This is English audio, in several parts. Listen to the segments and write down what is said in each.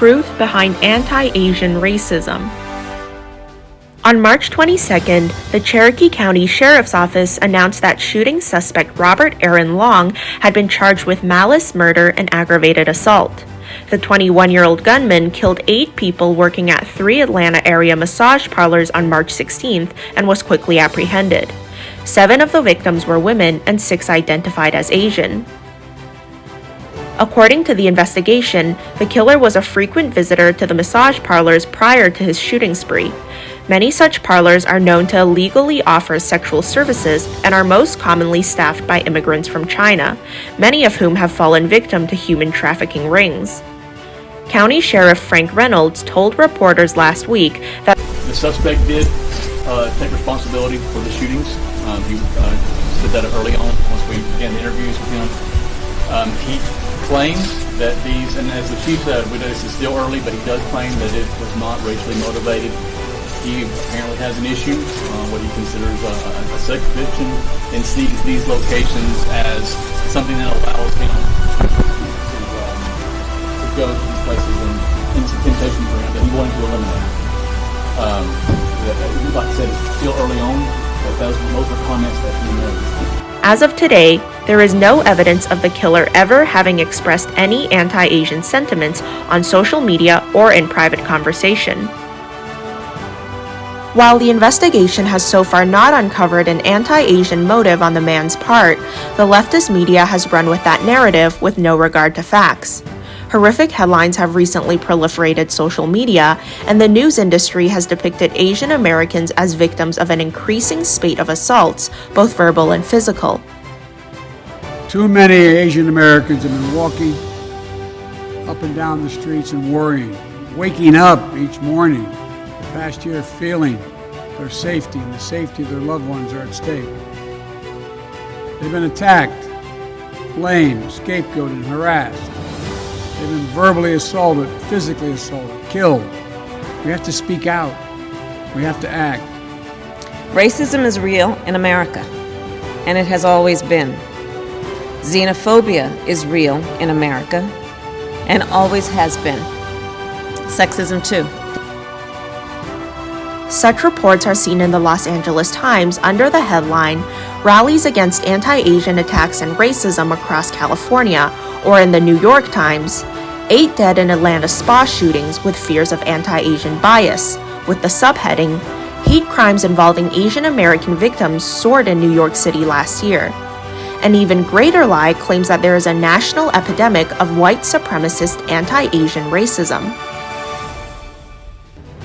truth behind anti-Asian racism. On March 22nd, the Cherokee County Sheriff's Office announced that shooting suspect Robert Aaron Long had been charged with malice, murder, and aggravated assault. The 21-year-old gunman killed 8 people working at 3 Atlanta area massage parlors on March 16th and was quickly apprehended. 7 of the victims were women and 6 identified as Asian. According to the investigation, the killer was a frequent visitor to the massage parlors prior to his shooting spree. Many such parlors are known to illegally offer sexual services and are most commonly staffed by immigrants from China, many of whom have fallen victim to human trafficking rings. County Sheriff Frank Reynolds told reporters last week that the suspect did take responsibility for the shootings. He said that early on once we began the interviews with him. He claims that these, and as the chief said, we know this is still early, but he does claim that it was not racially motivated. He apparently has an issue, what he considers a sex addiction, and sees these locations as something that allows him to go to these places and into temptation for him that he wanted to eliminate. Like I said, it's still early on, but those are comments that he made. as of today, there is no evidence of the killer ever having expressed any anti-Asian sentiments on social media or in private conversation. While the investigation has so far not uncovered an anti-Asian motive on the man's part, the leftist media has run with that narrative with no regard to facts. Horrific headlines have recently proliferated social media, and the news industry has depicted Asian Americans as victims of an increasing spate of assaults, both verbal and physical. Too many Asian Americans have been walking up and down the streets and worrying, waking up each morning the past year feeling their safety and the safety of their loved ones are at stake. They've been attacked, blamed, scapegoated, and harassed. They've been verbally assaulted, physically assaulted, killed. We have to speak out. We have to act. Racism is real in America, and it has always been. Xenophobia is real in America, and always has been. Sexism too. Such reports are seen in the Los Angeles Times under the headline, Rallies Against Anti-Asian Attacks and Racism Across California, or in the New York Times, 8 dead in Atlanta spa shootings with fears of anti-Asian bias, with the subheading, Hate Crimes Involving Asian American Victims Soared in New York City Last Year. An even greater lie claims that there is a national epidemic of white supremacist anti-Asian racism.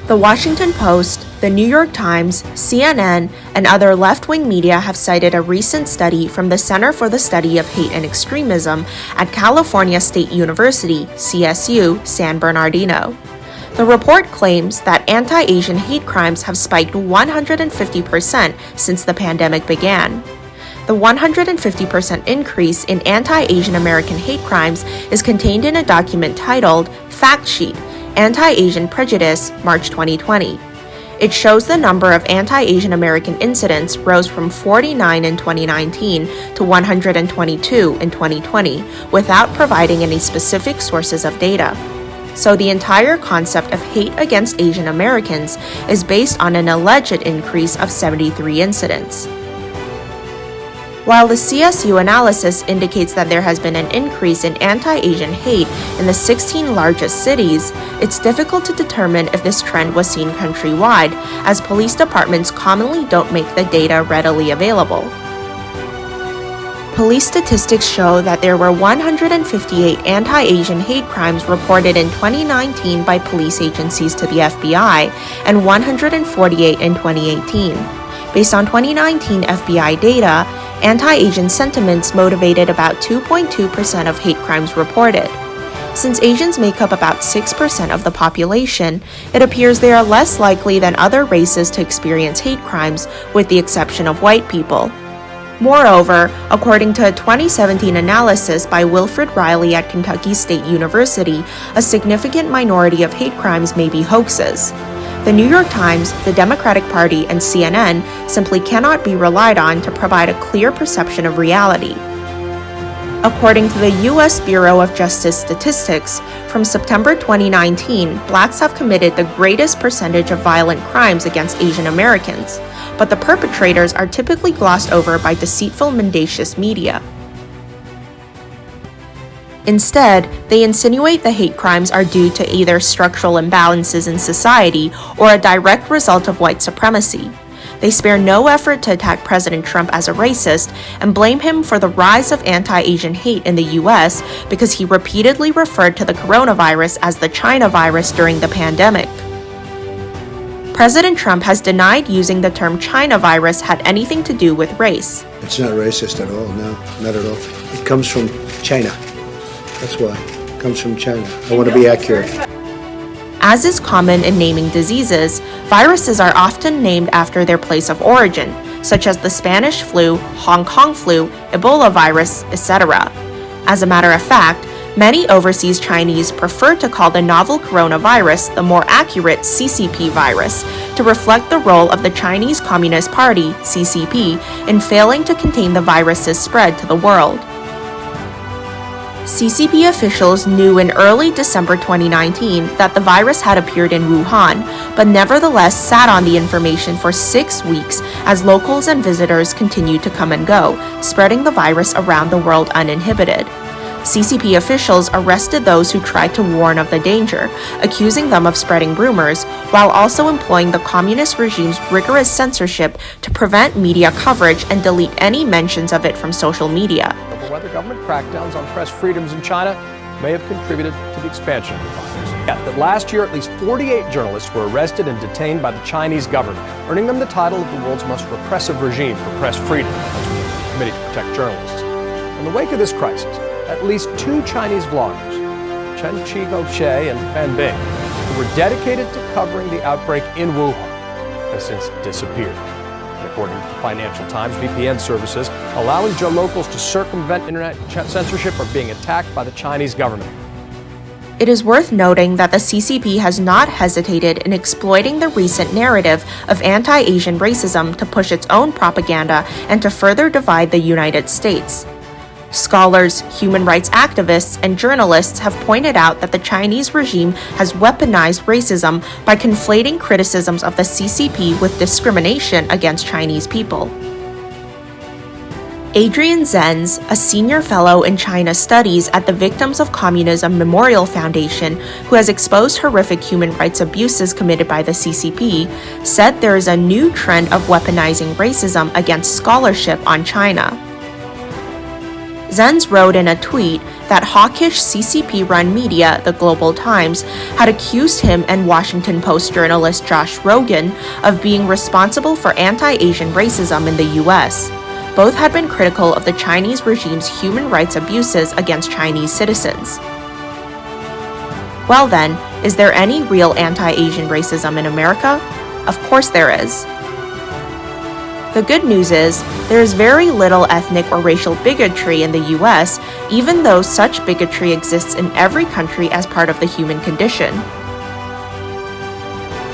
The Washington Post, the New York Times, CNN, and other left-wing media have cited a recent study from the Center for the Study of Hate and Extremism at California State University, CSU, San Bernardino. The report claims that anti-Asian hate crimes have spiked 150% since the pandemic began. The 150% increase in anti-Asian American hate crimes is contained in a document titled Fact Sheet, Anti-Asian Prejudice, March 2020. It shows the number of anti-Asian American incidents rose from 49 in 2019 to 122 in 2020 without providing any specific sources of data. So the entire concept of hate against Asian Americans is based on an alleged increase of 73 incidents. While the CSU analysis indicates that there has been an increase in anti-Asian hate in the 16 largest cities, it's difficult to determine if this trend was seen countrywide, as police departments commonly don't make the data readily available. Police statistics show that there were 158 anti-Asian hate crimes reported in 2019 by police agencies to the FBI and 148 in 2018. Based on 2019 FBI data, anti-Asian sentiments motivated about 2.2% of hate crimes reported. Since Asians make up about 6% of the population, it appears they are less likely than other races to experience hate crimes, with the exception of white people. Moreover, according to a 2017 analysis by Wilfred Riley at Kentucky State University, a significant minority of hate crimes may be hoaxes. The New York Times, the Democratic Party, and CNN simply cannot be relied on to provide a clear perception of reality. According to the U.S. Bureau of Justice Statistics, from September 2019, blacks have committed the greatest percentage of violent crimes against Asian Americans, but the perpetrators are typically glossed over by deceitful, mendacious media. Instead, they insinuate the hate crimes are due to either structural imbalances in society or a direct result of white supremacy. They spare no effort to attack President Trump as a racist and blame him for the rise of anti-Asian hate in the U.S. because he repeatedly referred to the coronavirus as the China virus during the pandemic. President Trump has denied using the term China virus had anything to do with race. It's not racist at all, no, not at all. It comes from China. That's why. It comes from China. I want to be accurate. As is common in naming diseases, viruses are often named after their place of origin, such as the Spanish flu, Hong Kong flu, Ebola virus, etc. As a matter of fact, many overseas Chinese prefer to call the novel coronavirus the more accurate CCP virus, to reflect the role of the Chinese Communist Party, CCP, in failing to contain the virus's spread to the world. CCP officials knew in early December 2019 that the virus had appeared in Wuhan, but nevertheless sat on the information for 6 weeks as locals and visitors continued to come and go, spreading the virus around the world uninhibited. CCP officials arrested those who tried to warn of the danger, accusing them of spreading rumors, while also employing the communist regime's rigorous censorship to prevent media coverage and delete any mentions of it from social media. Whether government crackdowns on press freedoms in China may have contributed to the expansion of the virus. That last year, at least 48 journalists were arrested and detained by the Chinese government, earning them the title of the world's most repressive regime for press freedom. That's from the Committee to Protect Journalists. In the wake of this crisis, at least 2 Chinese vloggers, Chen Qihou and Fan Bing, who were dedicated to covering the outbreak in Wuhan, have since disappeared. And according to the Financial Times, VPN services allowing locals to circumvent internet censorship are being attacked by the Chinese government. It is worth noting that the CCP has not hesitated in exploiting the recent narrative of anti-Asian racism to push its own propaganda and to further divide the United States. Scholars, human rights activists, and journalists have pointed out that the Chinese regime has weaponized racism by conflating criticisms of the CCP with discrimination against Chinese people. Adrian Zenz, a senior fellow in China Studies at the Victims of Communism Memorial Foundation, who has exposed horrific human rights abuses committed by the CCP, said there is a new trend of weaponizing racism against scholarship on China. Zenz wrote in a tweet that hawkish CCP-run media, the Global Times, had accused him and Washington Post journalist Josh Rogin of being responsible for anti-Asian racism in the U.S. Both had been critical of the Chinese regime's human rights abuses against Chinese citizens. Well then, is there any real anti-Asian racism in America? Of course there is. The good news is, there is very little ethnic or racial bigotry in the US, even though such bigotry exists in every country as part of the human condition.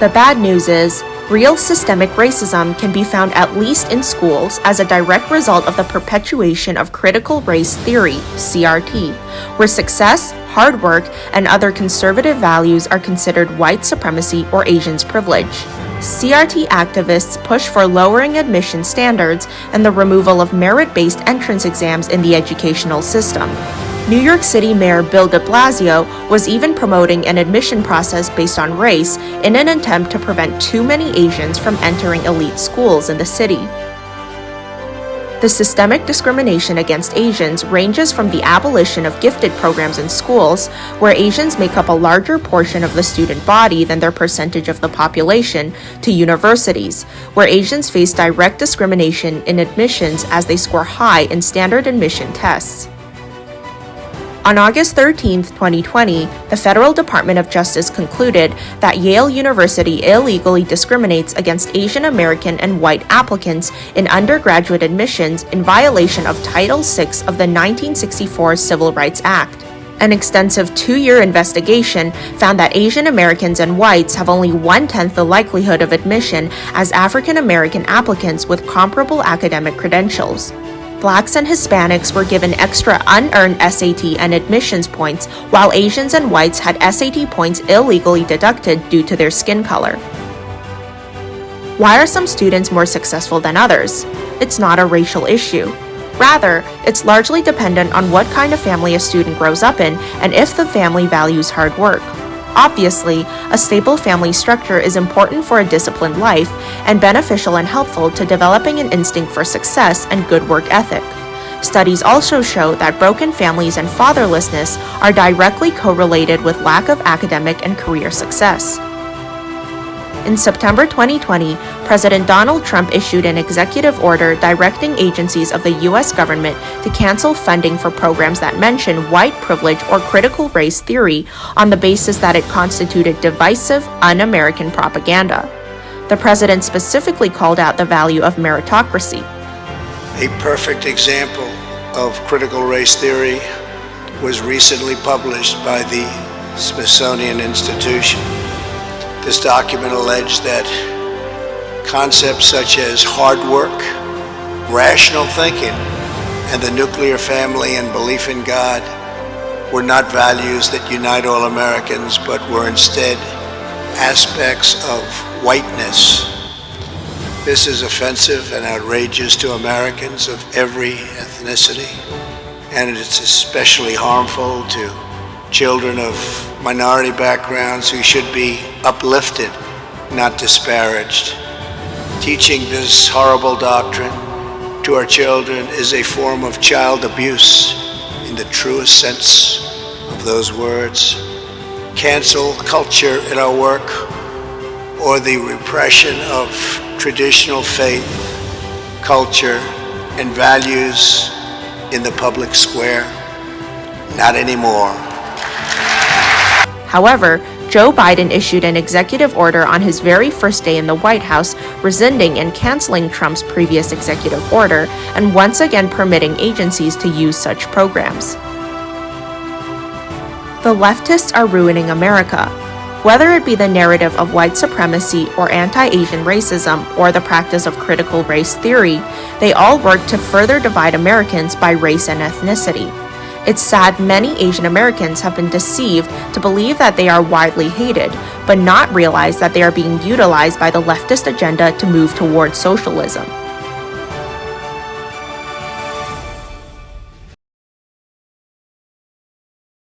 The bad news is, real systemic racism can be found at least in schools as a direct result of the perpetuation of critical race theory, CRT, where success, hard work, and other conservative values are considered white supremacy or Asians' privilege. CRT activists push for lowering admission standards and the removal of merit-based entrance exams in the educational system. New York City Mayor Bill de Blasio was even promoting an admission process based on race in an attempt to prevent too many Asians from entering elite schools in the city. The systemic discrimination against Asians ranges from the abolition of gifted programs in schools, where Asians make up a larger portion of the student body than their percentage of the population, to universities, where Asians face direct discrimination in admissions as they score high in standard admission tests. On August 13, 2020, the Federal Department of Justice concluded that Yale University illegally discriminates against Asian American and white applicants in undergraduate admissions in violation of Title VI of the 1964 Civil Rights Act. An extensive 2-year investigation found that Asian Americans and whites have only 1/10 the likelihood of admission as African American applicants with comparable academic credentials. Blacks and Hispanics were given extra unearned SAT and admissions points, while Asians and whites had SAT points illegally deducted due to their skin color. Why are some students more successful than others? It's not a racial issue. Rather, it's largely dependent on what kind of family a student grows up in and if the family values hard work. Obviously, a stable family structure is important for a disciplined life and beneficial and helpful to developing an instinct for success and good work ethic. Studies also show that broken families and fatherlessness are directly correlated with lack of academic and career success. In September 2020, President Donald Trump issued an executive order directing agencies of the U.S. government to cancel funding for programs that mention white privilege or critical race theory on the basis that it constituted divisive, un-American propaganda. The president specifically called out the value of meritocracy. A perfect example of critical race theory was recently published by the Smithsonian Institution. This document alleged that concepts such as hard work, rational thinking, and the nuclear family and belief in God were not values that unite all Americans, but were instead aspects of whiteness. This is offensive and outrageous to Americans of every ethnicity, and it's especially harmful to children of minority backgrounds who should be uplifted, not disparaged. Teaching this horrible doctrine to our children is a form of child abuse in the truest sense of those words. Cancel culture in our work, or the repression of traditional faith, culture, and values in the public square? Not anymore. However, Joe Biden issued an executive order on his very first day in the White House, rescinding and canceling Trump's previous executive order and once again permitting agencies to use such programs. The leftists are ruining America. Whether it be the narrative of white supremacy or anti-Asian racism or the practice of critical race theory, they all work to further divide Americans by race and ethnicity. It's sad many Asian Americans have been deceived to believe that they are widely hated, but not realize that they are being utilized by the leftist agenda to move towards socialism.